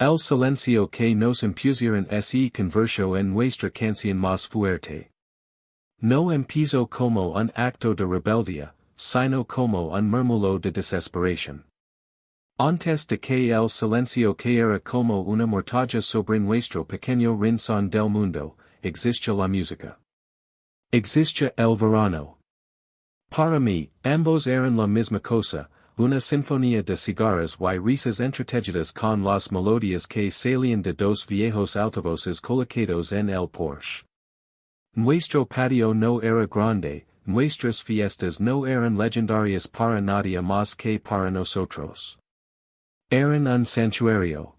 El silencio que nos impusieron se convirtió en nuestra canción más fuerte. No empezó como un acto de rebeldía, sino como un murmullo de desesperación. Antes de que el silencio caera como una mortaja sobre nuestro pequeño rincón del mundo, existe la música. Existe el verano. Para mí, ambos eran la misma cosa, una sinfonía de cigarras y risas entretejidas con las melodías que salían de dos viejos altavoces colocados en el Porsche. Nuestro patio no era grande, nuestras fiestas no eran legendarias para nadie más que para nosotros. Eran un santuario.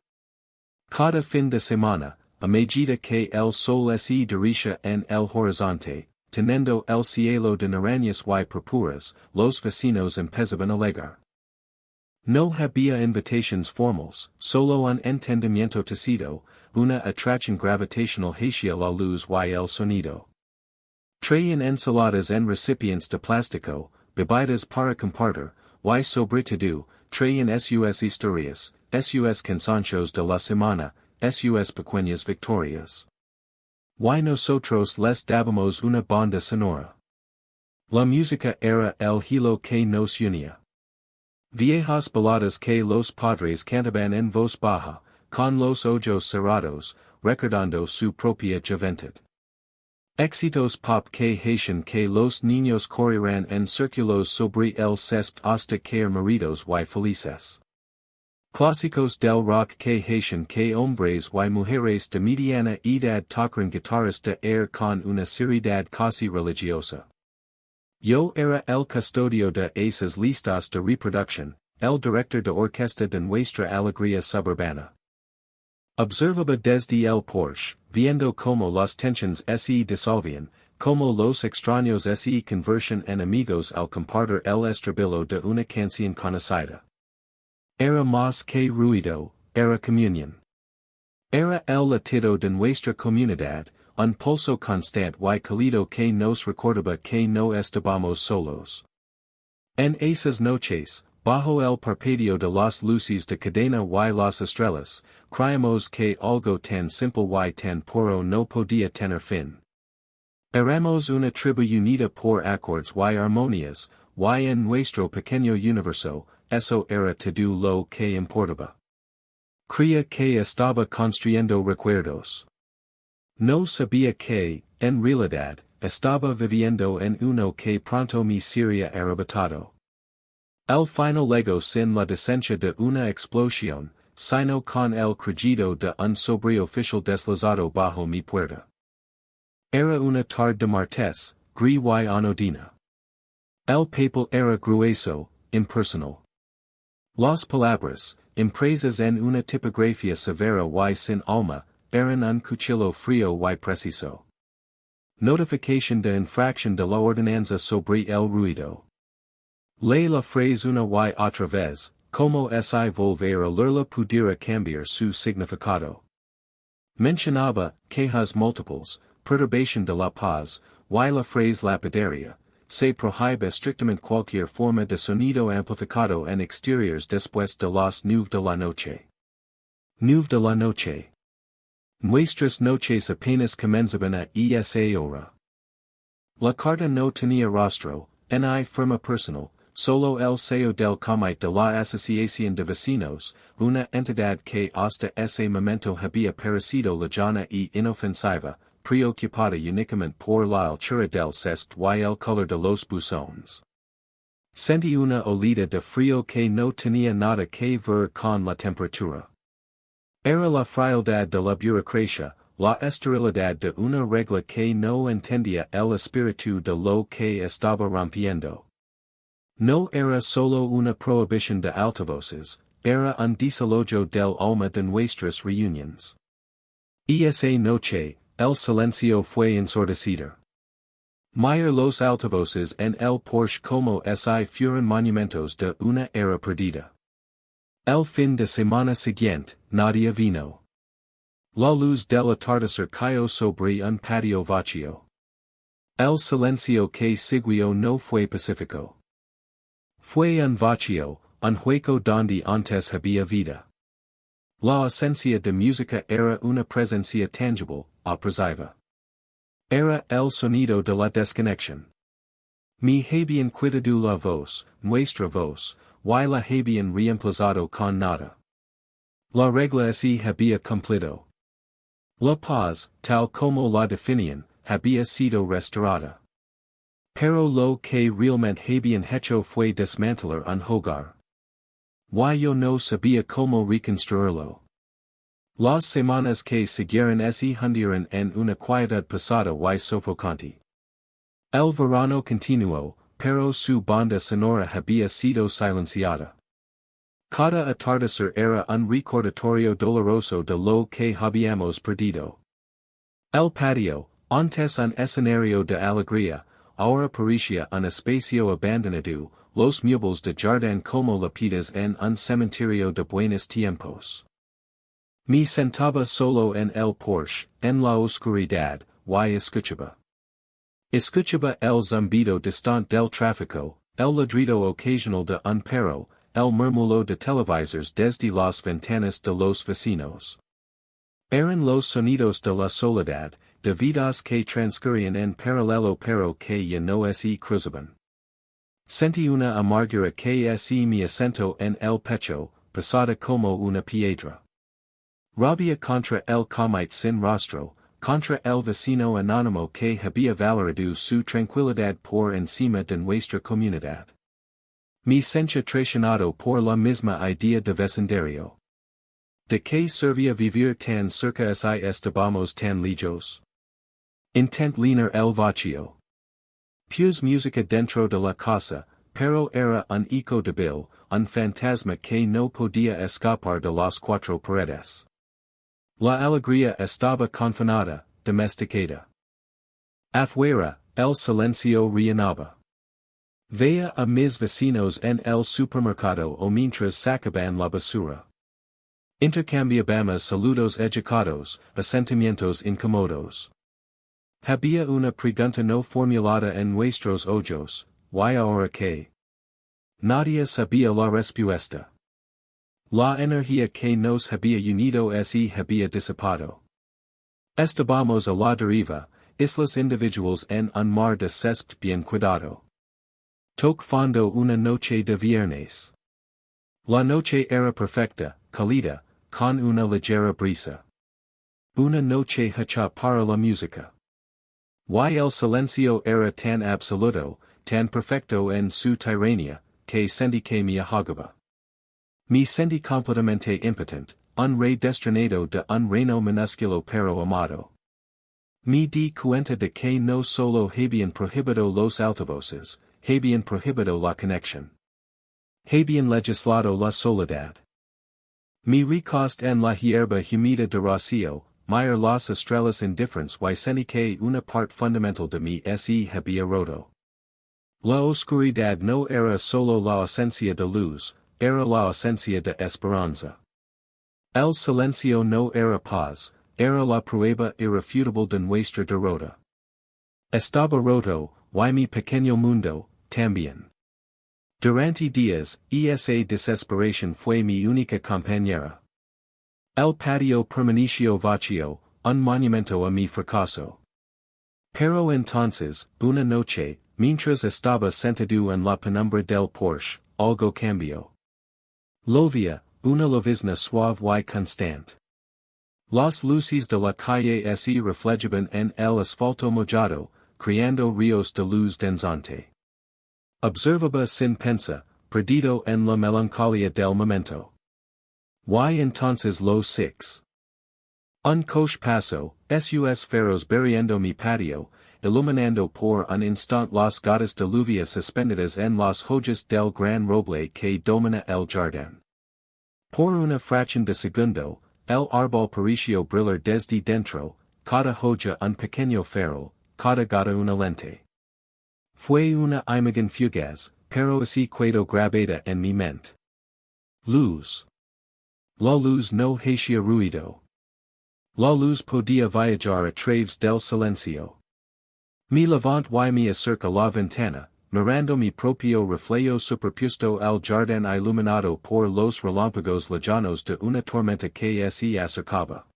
Cada fin de semana, a medida que el sol se dirigía en el horizonte, teniendo el cielo de naranjas y purpuras, los vecinos empezaban a alegar. No había invitations formales, solo un entendimiento tácito, una atracción gravitacional hacia la luz y el sonido. Traían ensaladas en recipientes de plástico, bebidas para compartir, y sobre todo, traían sus historias, sus canciones de la semana, sus pequeñas victorias. Y nosotros les dábamos una banda sonora. La música era el hilo que nos unía. Viejas baladas que los padres cantaban en voz baja, con los ojos cerrados, recordando su propia juventud. Éxitos pop que hacían que los niños corrieran en círculos sobre el césped hasta caer maridos y felices. Clásicos del rock que hacían que hombres y mujeres de mediana edad tocaran guitarras de air con una seriedad casi religiosa. Yo era el custodio de esas listas de reproducción, el director de orquesta de nuestra alegría suburbana. Observaba desde el Porsche, viendo cómo las tensiones se disolvían, cómo los extraños se convertían en amigos al compartir el estribillo de una canción conocida. Era más que ruido, era comunión. Era el latido de nuestra comunidad, un pulso constante y cálido que nos recordaba que no estábamos solos. En esas noches, bajo el parpadeo de las luces de cadena y las estrellas, creíamos que algo tan simple y tan puro no podía tener fin. Éramos una tribu unida por acordes y armonías, y en nuestro pequeño universo, eso era todo lo que importaba. Creía que estaba construyendo recuerdos. No sabía que, en realidad, estaba viviendo en uno que pronto me sería arrebatado. El final llegó sin la descendencia de una explosión, sino con el crujido de un sobreoficial deslizado bajo mi puerta. Era una tarde de martes, gris y anodina. El papel era grueso, impersonal. Las palabras, impresas en una tipografía severa y sin alma, eran un cuchillo frío y preciso. Notificación de infracción de la ordenanza sobre el ruido. Lee la frase una y otra vez, como si volver a leerla pudiera cambiar su significado. Mencionaba, quejas múltiples, perturbación de la paz, y la frase lapidaria, se prohíbe estrictamente cualquier forma de sonido amplificado en exteriores después de las 9 de la noche. 9 de la noche. Nuestras noches apenas comenzaban a esa hora. La carta no tenía rostro, ni forma personal, solo el sello del comité de la Asociación de Vecinos, una entidad que hasta ese momento había parecido lejana y inofensiva, preocupada únicamente por la altura del césped y el color de los buzones. Sentí una olida de frío que no tenía nada que ver con la temperatura. Era la frialdad de la burocracia, la esterilidad de una regla que no entendía el espíritu de lo que estaba rompiendo. No era solo una prohibición de altavoces, era un desalojo del alma de nuestras reuniones. Esa noche, el silencio fue ensordecido. Mayer los altavoces en el Porsche como si fueran monumentos de una era perdida. El fin de semana siguiente, nadie vino. La luz del atardecer cayó sobre un patio vacío. El silencio que siguió no fue pacífico. Fue un vacío, un hueco donde antes había vida. La esencia de música era una presencia tangible, apresiva. Era el sonido de la desconexión. Mi habían quitado la voz, nuestra voz, y la habían reemplazado con nada. La regla así había cumplido. La paz, tal como la definían, había sido restaurada. Pero lo que realmente habían hecho fue desmantelar un hogar. Y yo no sabía cómo reconstruirlo. Las semanas que siguieron se hundieron en una quietud pesada y sofocante. El verano continuó, pero su banda sonora había sido silenciada. Cada atardecer era un recordatorio doloroso de lo que habíamos perdido. El patio, antes un escenario de alegría, ahora parecía un espacio abandonado, los muebles de jardín como lápidas en un cementerio de buenos tiempos. Me sentaba solo en el porche, en la oscuridad, y escuchaba. Escuchaba el zumbido distante del tráfico, el ladrido ocasional de un perro, el murmullo de televisores desde las ventanas de los vecinos. Eran los sonidos de la soledad, de vidas que transcurrían en paralelo pero que ya no se cruzaban. Sentí una amargura que se me asentó en el pecho, pesada como una piedra. Rabia contra el comite sin rostro, contra el vecino anónimo que había valorado su tranquilidad por encima de nuestra comunidad. Me sentía traicionado por la misma idea de vecindario. ¿De qué servía vivir tan cerca si estábamos tan lejos? Intent llenar el vacío. Pues música dentro de la casa, pero era un eco débil, un fantasma que no podía escapar de las cuatro paredes. La alegría estaba confinada, domesticada. Afuera, el silencio reinaba. Veía a mis vecinos en el supermercado o mientras sacaban la basura. Intercambiábamos saludos educados, asentimientos incómodos. Había una pregunta no formulada en nuestros ojos, ¿y ahora qué? Nadie sabía la respuesta. La energía que nos había unido se había disipado. Estábamos a la deriva, islas individuales en un mar de césped bien cuidado. Toc fondo una noche de viernes. La noche era perfecta, cálida, con una ligera brisa. Una noche hecha para la música. Y el silencio era tan absoluto, tan perfecto en su tirania, que sentí que me ahogaba. Me sentí completamente impotente, un rey destronado de un reino minúsculo pero amado. Me di cuenta de que no solo habían prohibido los altavoces, habían prohibido la conexión. Habían legislado la soledad. Me recosté en la hierba humida de rocío, mirar las estrellas indifferentes y sentí que una parte fundamental de mí se había roto. La oscuridad no era solo la ausencia de luz, era la ausencia de esperanza. El silencio no era paz, era la prueba irrefutable de nuestra derrota. Estaba roto, y mi pequeño mundo, también. Durante días, esa desesperación fue mi única compañera. El patio permaneció vacío, un monumento a mi fracaso. Pero entonces, una noche, mientras estaba sentado en la penumbra del porche, algo cambió. Llovía, una llovizna suave y constante. Las luces de la calle se reflejaban en el asfalto mojado, creando ríos de luz danzante. Observaba sin pensar, perdido en la melancolía del momento. Y entonces los six. Un coche pasó, sus faros barriendo mi patio, iluminando por un instante las gotas de lluvia suspendidas en las hojas del gran roble que domina el jardín. Por una fracción de segundo, el árbol pareció brillar desde dentro, cada hoja un pequeño farol, cada gota una lente. Fue una imagen fugaz, pero se quedó grabada en mi mente. Luz. La luz no hacía ruido. La luz podía viajar a través del silencio. Me levanto y me acerco a la ventana, mirando mi propio reflejo superpuesto al jardín iluminado por los relámpagos lejanos de una tormenta que se acercaba.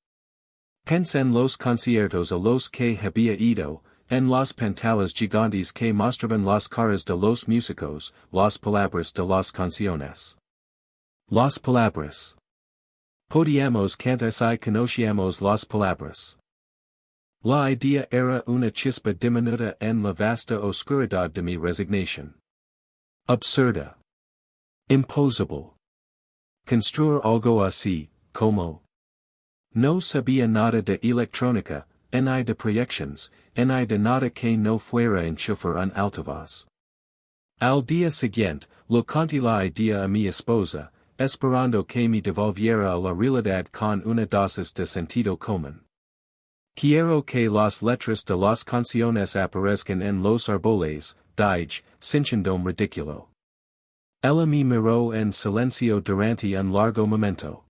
Pensé en los conciertos a los que había ido, en las pantallas gigantes que mostraban las caras de los músicos, las palabras de las canciones. Las palabras. Podíamos cantar si conocíamos las palabras. La idea era una chispa diminuta en la vasta oscuridad de mi resignación. Absurda. Imposible. Construir algo así, como. No sabía nada de electrónica, ni de proyecciones, ni de nada que no fuera enchufar un altavoz. Al día siguiente, lo conté la idea a mi esposa, esperando que me devolviera a la realidad con una dosis de sentido común. Quiero que las letras de las canciones aparezcan en los árboles, dije, sintiendo ridículo. Ella me miró en silencio durante un largo momento.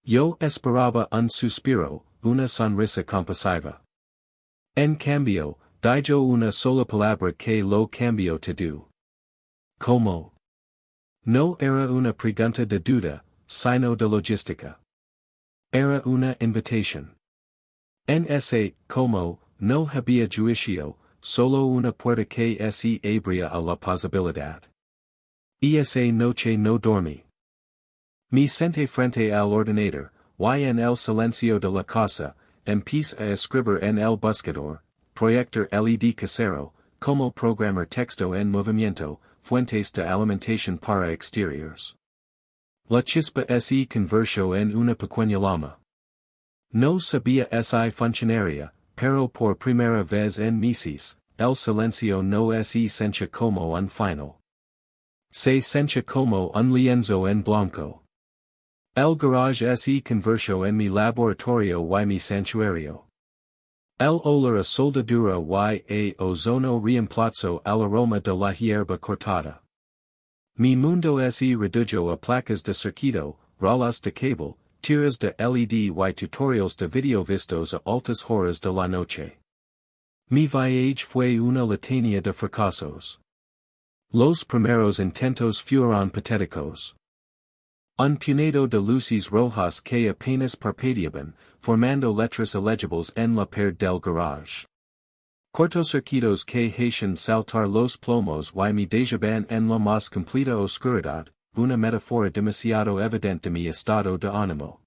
Yo esperaba un suspiro, una sonrisa compasiva. En cambio, dijo una sola palabra que lo cambió todo. ¿Cómo? No era una pregunta de duda, sino de logística. Era una invitación. En ese, como, no había juicio, solo una puerta que se abría a la posibilidad. Y esa noche no dormí. Me senté frente al ordenador, y en el silencio de la casa, empecé a escribir en el buscador, proyector LED casero, como programar texto en movimiento, fuentes de alimentación para exteriores. La chispa se convirtió en una pequeña llama. No sabía si funcionaría, pero por primera vez en meses, el silencio no se sentía como un final. Se sentía como un lienzo en blanco. El garage se convirtió en mi laboratorio y mi santuario. El olor a soldadura y a ozono reemplazó al aroma de la hierba cortada. Mi mundo se redujo a placas de circuito, rolas de cable, tiras de LED y tutorials de video vistos a altas horas de la noche. Mi viaje fue una litania de fracasos. Los primeros intentos fueron patéticos. Un puñado de luces rojas que apenas parpadeaban, formando letras illegibles en la pared del garage. Cortocircuitos que hacían saltar los plomos y me dejaban en la más completa oscuridad, una metáfora demasiado evidente de mi estado de ánimo.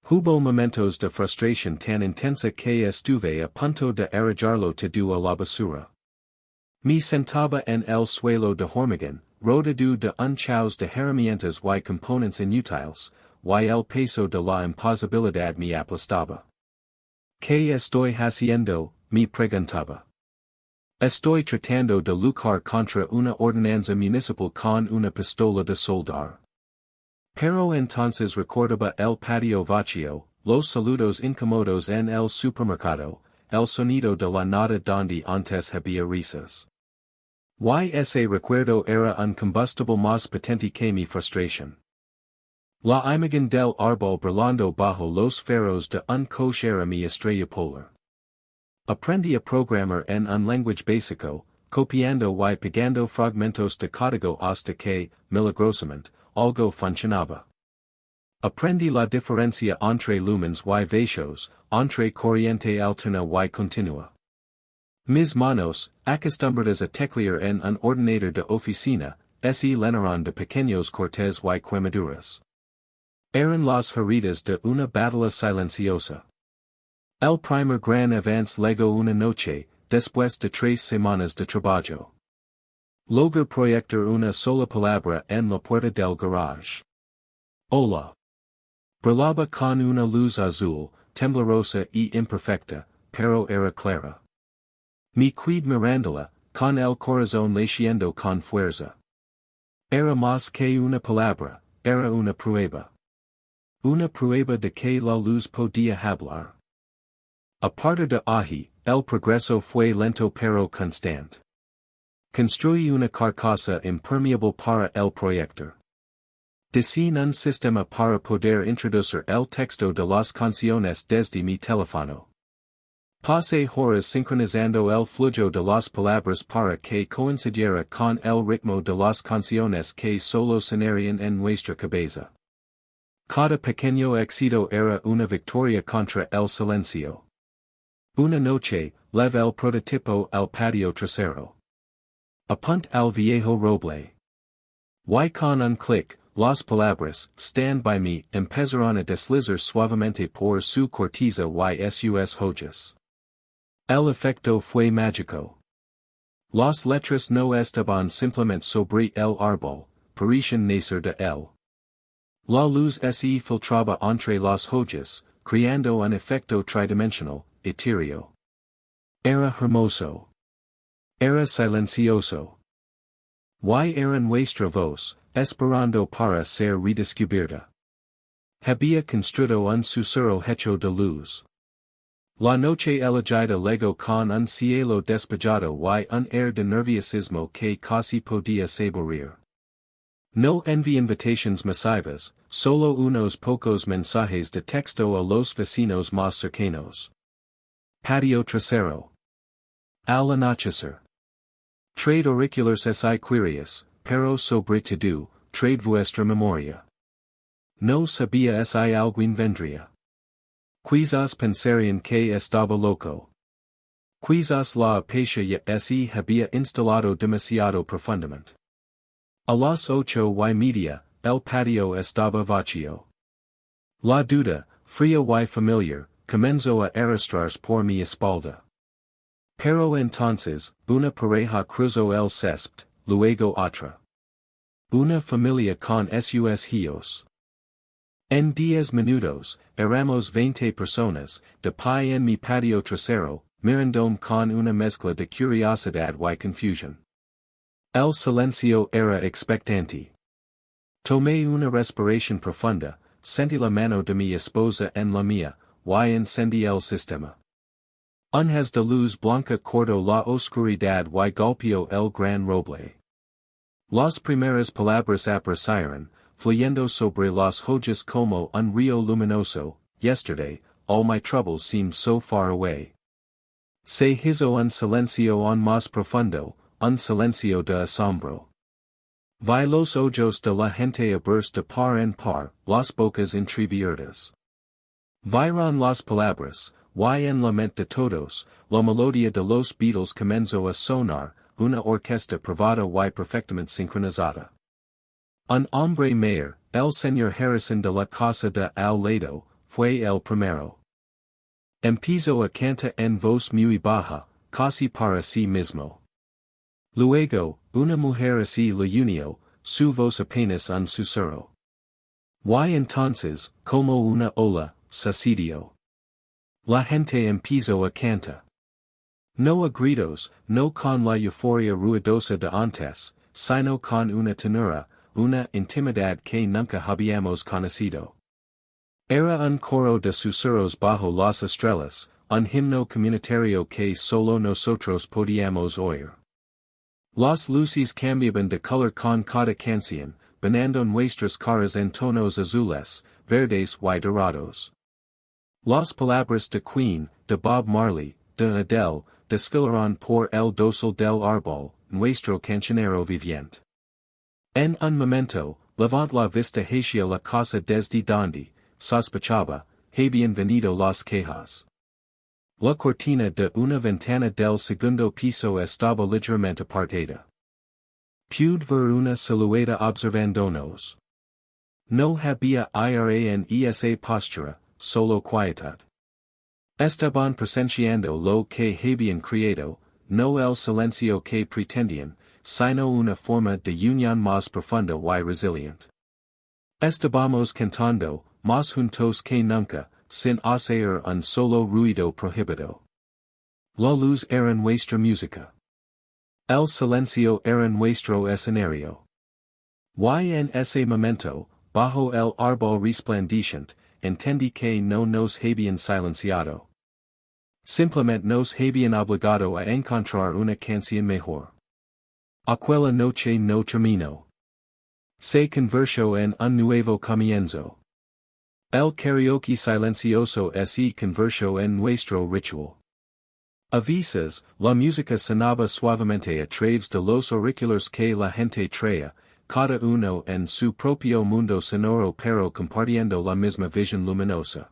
Hubo momentos de frustración tan intensa que estuve a punto de arrojarlo todo a la basura. Me sentaba en el suelo de hormigón, rodeado de unchaos de herramientas y componentes inútiles, y el peso de la imposibilidad me aplastaba. ¿Qué estoy haciendo? Me preguntaba. Estoy tratando de luchar contra una ordenanza municipal con una pistola de soldar. Pero entonces recordaba el patio vacío, los saludos incómodos en el supermercado, el sonido de la nada donde antes había risas. Y ese recuerdo era un combustible más potente que mi frustración. La imagen del árbol brillando bajo los faros de un coche era mi estrella polar. Aprendí a programar en un lenguaje básico, copiando y pegando fragmentos de código hasta que, milagrosamente, algo funcionaba. Aprendí la diferencia entre lumens y vacíos, entre corriente alterna y continua. Mis manos, acostumbradas a teclear en un ordenador de oficina, se llenaron de pequeños cortes y quemaduras. Eran las heridas de una batalla silenciosa. El primer gran avance llegó una noche, después de 3 semanas de trabajo. Logré proyectar una sola palabra en la puerta del garage. Hola. Brillaba con una luz azul, temblorosa y imperfecta, pero era clara. Me quedé mirándola, con el corazón latiendo con fuerza. Era más que una palabra, era una prueba. Una prueba de que la luz podía hablar. A partir de ahí, el progreso fue lento pero constante. Construí una carcasa impermeable para el proyector. Diseñé un sistema para poder introducir el texto de las canciones desde mi teléfono. Pase horas sincronizando el flujo de las palabras para que coincidiera con el ritmo de las canciones que solo sonarían en nuestra cabeza. Cada pequeño éxito era una victoria contra el silencio. Una noche, llevé el prototipo al patio trasero. Apunt al viejo roble. Y con un clic, las palabras, stand by me, empezaron a deslizar suavemente por su corteza y sus hojas. El efecto fue mágico. Las letras no estaban simplemente sobre el árbol, parecían nacer de él. La luz se filtraba entre las hojas, creando un efecto tridimensional, etéreo. Era hermoso. Era silencioso. Y era nuestra voz, esperando para ser redescubierta. Había construido un susurro hecho de luz. La noche elegida llegó con un cielo despejado y un air de nerviosismo que casi podía saborear. No envié invitations masivas, solo unos pocos mensajes de texto a los vecinos más cercanos. Patio trasero. Al anochecer. Trade auriculares si querías, pero sobre todo, trade vuestra memoria. No sabía si alguien vendría. Quizás pensarían que estaba loco. Quizás la apatia ya se había instalado demasiado profundamente. A las 8:30, el patio estaba vacío. La duda, fría y familiar, comenzó a arrastrarse por mi espalda. Pero entonces, una pareja cruzó el césped, luego otra. Una familia con sus hijos. En 10 minutos, éramos 20 personas, de pie en mi patio trasero, mirandome con una mezcla de curiosidad y confusión. El silencio era expectante. Tomé una respiración profunda, sentí la mano de mi esposa en la mía, y encendí el sistema. Un haz de luz blanca cortó la oscuridad y golpeó el gran roble. Las primeras palabras aparecieron, fluyendo sobre las hojas como un río luminoso. Yesterday, all my troubles seemed so far away. Se hizo un silencio aún más profundo, un silencio de asombro. Vi los ojos de la gente abrirse de par en par, las bocas entreabiertas. Vieron las palabras, y en la mente de todos, la melodía de los Beatles comenzó a sonar, una orquesta privada y perfectamente sincronizada. Un hombre mayor, el señor Harrison de la casa de al lado, fue el primero. Empezó a cantar en voz muy baja, casi para sí mismo. Luego, una mujer así le unió, su voz apenas un susurro. Y entonces, como una ola, sucedió. La gente empezó a cantar. No a gritos, no con la euforia ruidosa de antes, sino con una tenura, una intimidad que nunca habíamos conocido. Era un coro de susurros bajo las estrellas, un himno comunitario que solo nosotros podíamos oír. Las luces cambiaban de color con cada canción, bañando nuestras caras en tonos azules, verdes y dorados. Las palabras de Queen, de Bob Marley, de Adele, desfilaron por el dosel del árbol, nuestro cancionero viviente. En un momento, levant la vista hacia la casa desde donde, sospechaba, habían venido las quejas. La cortina de una ventana del segundo piso estaba ligeramente apartada. Pude ver una silueta observándonos. No había ira en esa postura, solo quietud. Estaban presenciando lo que habían creado, no el silencio que pretendían, sino una forma de unión más profunda y resiliente. Estábamos cantando, más juntos que nunca, sin hacer un solo ruido prohibido. La luz era nuestra música. El silencio era nuestro escenario. Y en ese momento, bajo el árbol resplandeciente, entendí que no nos habían silenciado. Simplemente nos habían obligado a encontrar una canción mejor. Aquella noche no terminó. Se convirtió en un nuevo comienzo. El karaoke silencioso se convirtió en nuestro ritual. A veces, la música sonaba suavemente a través de los auriculares que la gente traía, cada uno en su propio mundo sonoro pero compartiendo la misma visión luminosa.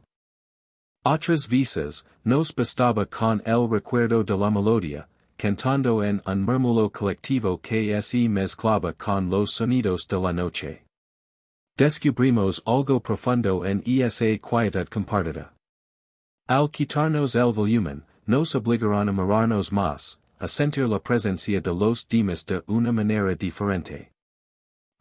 Otras veces, nos bastaba con el recuerdo de la melodía, cantando en un murmullo colectivo que se mezclaba con los sonidos de la noche. Descubrimos algo profundo en esa quietud compartida. Al quitarnos el volumen, nos obligaron a mirarnos más, a sentir la presencia de los demás de una manera diferente.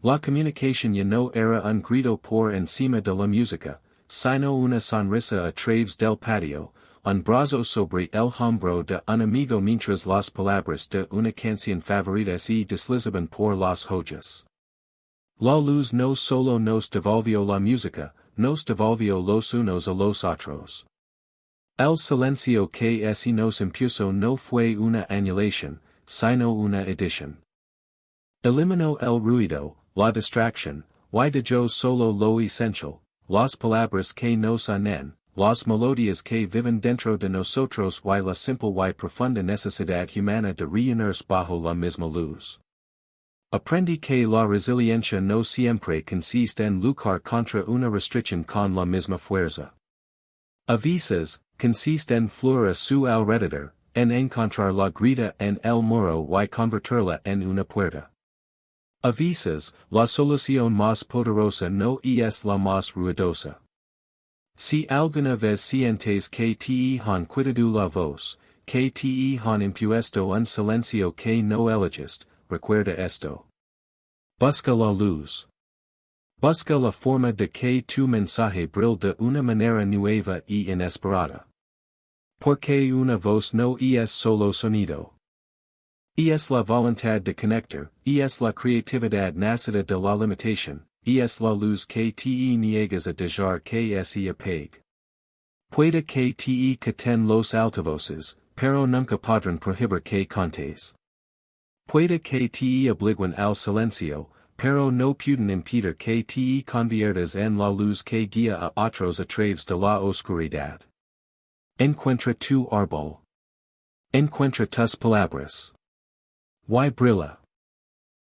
La comunicación ya no era un grito por encima de la música, sino una sonrisa a través del patio, un brazo sobre el hombro de un amigo mientras las palabras de una canción favorita se deslizaban por las hojas. La luz no solo nos devolvió la música, nos devolvió los unos a los otros. El silencio que se nos impuso no fue una anulación, sino una edición. Eliminó el ruido, la distracción, y dejó solo lo esencial, las palabras que nos unen, las melodías que viven dentro de nosotros y la simple y profunda necesidad humana de reunirse bajo la misma luz. Aprendí que la resiliencia no siempre consiste en luchar contra una restricción con la misma fuerza. A veces, consiste en fluir a su alrededor, en encontrar la grita en el muro y convertirla en una puerta. A veces, la solución más poderosa no es la más ruidosa. Si alguna vez sientes que te han quitado la voz, que te han impuesto un silencio que no elegiste, recuerda esto. Busca la luz. Busca la forma de que tu mensaje brille de una manera nueva y inesperada. Porque una voz no es solo sonido. Es la voluntad de conectar, es la creatividad nacida de la limitación, es la luz que te niegas a dejar que se apague. Puede que te quiten los altavoces, pero nunca podrán prohibir que cantes. Puede que te obliguen al silencio, pero no pueden impedir que te conviertas en la luz que guía a otros a través de la oscuridad. Encuentra tu árbol. Encuentra tus palabras. Y brilla.